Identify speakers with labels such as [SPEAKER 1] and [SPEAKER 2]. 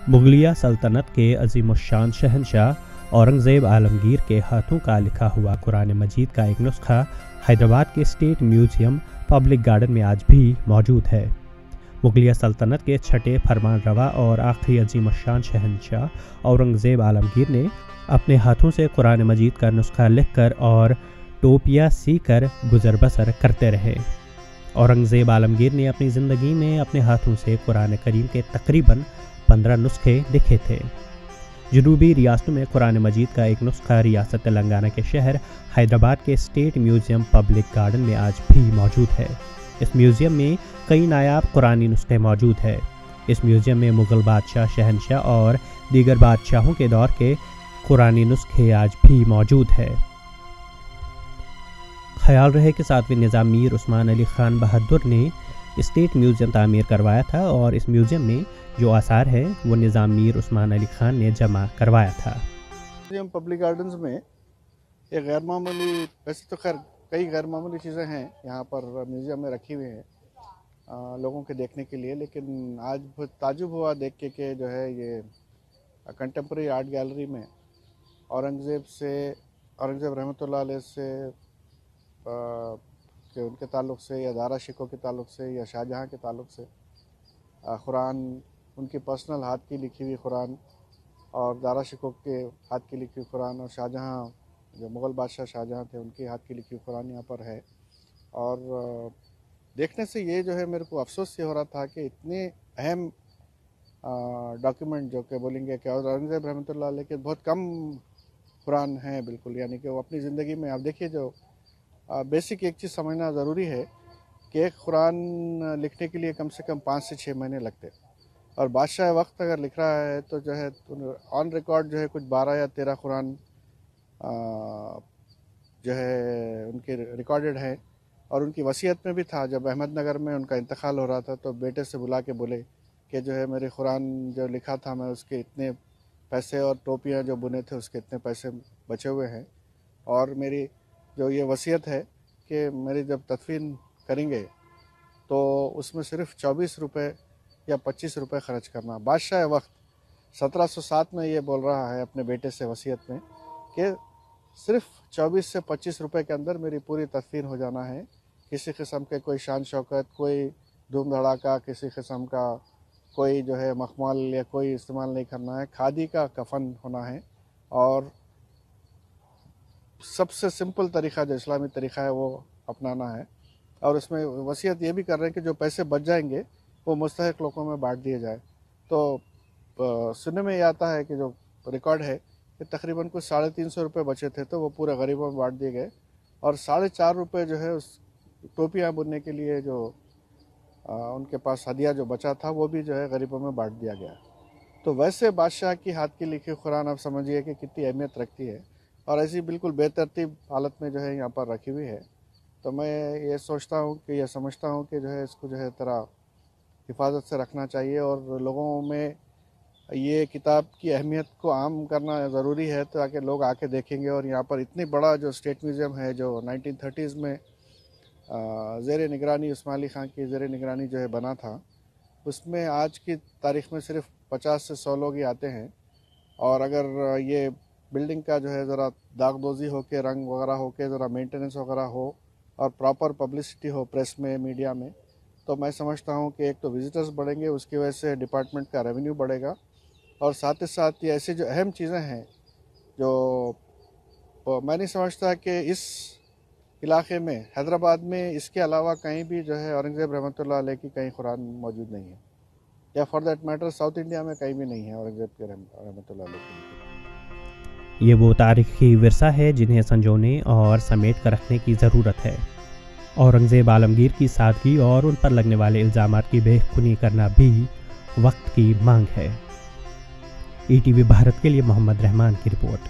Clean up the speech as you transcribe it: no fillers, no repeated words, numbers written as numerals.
[SPEAKER 1] मुगलिया सल्तनत के अजीमुश्शान शहंशाह औरंगज़ेब आलमगीर के हाथों का लिखा हुआ कुरान मजीद का एक नुस्खा हैदराबाद के स्टेट म्यूज़ियम पब्लिक गार्डन में आज भी मौजूद है। मुगलिया सल्तनत के छठे फरमान रवा और आखिरी अजीमुश्शान शहंशाह औरंगज़ेब आलमगीर ने अपने हाथों से कुरान मजीद का नुस्खा लिखकर और टोपियाँ सीकर गुजर बसर करते रहे। औरंगज़ेब आलमगीर ने अपनी ज़िंदगी में अपने हाथों से कुरान करीम के तकरीबन 15 नुस्खे लिखे थे। जनूबी रियासतों में कुरान मजीद का एक नुस्खा रियासत तेलंगाना के शहर हैदराबाद के स्टेट म्यूज़ियम पब्लिक गार्डन में आज भी मौजूद है। इस म्यूज़ियम में कई नायाब कुरानी नुस्खे मौजूद हैं। इस म्यूज़ियम में मुग़ल बादशाह, शहंशाह और दीगर बादशाहों के दौर के कुरानी नुस्खे आज भी मौजूद है। ख्याल रहे कि 7वें निज़ाम मीर उस्मान अली खान बहादुर ने स्टेट म्यूज़ियम तामीर करवाया था और इस म्यूज़ियम में जो आसार है वो निज़ाम मीर उस्मान अली खान ने जमा करवाया था।
[SPEAKER 2] म्यूज़ियम पब्लिक गार्डन्स में एक गैर मामूली, वैसे तो खैर कई गैर मामूली चीज़ें हैं यहाँ पर म्यूज़ियम में रखी हुई हैं लोगों के देखने के लिए, लेकिन आज बहुत ताजुब हुआ देख के जो है ये कंटेम्प्रेरी आर्ट गैलरी में औरंगज़ेब रहमतुल्लाह अलैह से कि उनके ताल्लुक़ से या दारा शिकोह के ताल्लुक़ से या शाहजहाँ के ताल्लुक़ से कुरान, उनकी पर्सनल हाथ की लिखी हुई कुरान और दारा शिकोह के हाथ की लिखी हुई कुरान और शाहजहाँ, जो मुग़ल बादशाह शाहजहाँ थे, उनके हाथ की लिखी हुई कुरान यहाँ पर है। और देखने से ये जो है मेरे को अफसोस ये हो रहा था कि इतने अहम डॉक्यूमेंट जो कि बोलेंगे कि औरंगज़ेब रहमतुल्लाह अलैह के बहुत कम कुरान हैं बिल्कुल, यानी कि वो अपनी ज़िंदगी में, आप देखिए जो बेसिक एक चीज़ समझना ज़रूरी है कि एक कुरान लिखने के लिए कम से कम 5 से 6 महीने लगते, और बादशाह वक्त अगर लिख रहा है तो जो है ऑन रिकॉर्ड जो है कुछ 12 या 13 कुरान जो है उनके रिकॉर्डेड हैं। और उनकी वसीयत में भी था, जब अहमदनगर में उनका इंतकाल हो रहा था तो बेटे से बुला के बोले कि जो है मेरे कुरान जो लिखा था मैं उसके इतने पैसे और टोपियाँ जो बुने थे उसके इतने पैसे बचे हुए हैं, और मेरी जो ये वसीयत है कि मेरी जब तदफीन करेंगे तो उसमें सिर्फ 24 रुपये या 25 रुपये ख़र्च करना। बादशाह वक्त 1707 में ये बोल रहा है अपने बेटे से वसीयत में कि सिर्फ 24 से 25 रुपये के अंदर मेरी पूरी तदफीन हो जाना है। किसी किस्म के कोई शान शौकत, कोई धूम धड़ाका, किसी किस्म का कोई जो है मखमल या कोई इस्तेमाल नहीं करना है। खादी का कफन होना है और सबसे सिंपल तरीक़ा जो इस्लामी तरीक़ा है वो अपनाना है। और उसमें वसीयत ये भी कर रहे हैं कि जो पैसे बच जाएंगे वो मुस्तहिक लोगों में बांट दिए जाए। तो सुनने में ये आता है कि जो रिकॉर्ड है कि तकरीबन कुछ 350 रुपये बचे थे तो वो पूरे गरीबों में बांट दिए गए, और 4.5 रुपये जो है उस टोपियाँ बुनने के लिए जो उनके पास हदिया जो बचा था वो भी जो है गरीबों में बांट दिया गया। तो वैसे बादशाह की हाथ की लिखी कुरान आप समझिए कि कितनी अहमियत रखती है, और ऐसी बिल्कुल बेतरतीब हालत में जो है यहाँ पर रखी हुई है। तो मैं ये सोचता हूँ कि ये समझता हूँ कि जो है इसको जो है तरह हिफाजत से रखना चाहिए और लोगों में ये किताब की अहमियत को आम करना ज़रूरी है ताकि लोग आके देखेंगे। और यहाँ पर इतनी बड़ा जो स्टेट म्यूज़ियम है जो 1930s में ज़ेर निगरानी उस्मान अली खान की ज़ेर निगरानी जो है बना था, उसमें आज की तारीख़ में सिर्फ 50 से 100 लोग ही आते हैं। और अगर ये बिल्डिंग का जो है ज़रा दागदोज़ी हो के, रंग वगैरह हो के, ज़रा मेंटेनेंस वगैरह हो और प्रॉपर पब्लिसिटी हो प्रेस में, मीडिया में, तो मैं समझता हूँ कि एक तो विज़िटर्स बढ़ेंगे, उसकी वजह से डिपार्टमेंट का रेवेन्यू बढ़ेगा, और साथ ही साथ ये ऐसी जो अहम चीज़ें हैं जो मैं नहीं समझता कि इस इलाके में, हैदराबाद में, इसके अलावा कहीं भी जो है औरंगज़ेब रहमतुल्लाह अलैह की कहीं कुरान मौजूद नहीं है, या for that matter south India में कहीं भी नहीं है औरंगज़ेब के रहमतुल्लाह अलैह की।
[SPEAKER 1] ये वो तारीख़ी विरसा है जिन्हें संजोने और समेट कर रखने की ज़रूरत है। औरंगज़ेब आलमगीर की सादगी और उन पर लगने वाले इल्ज़ामात की बेखुनी करना भी वक्त की मांग है। ETV भारत के लिए मोहम्मद रहमान की रिपोर्ट।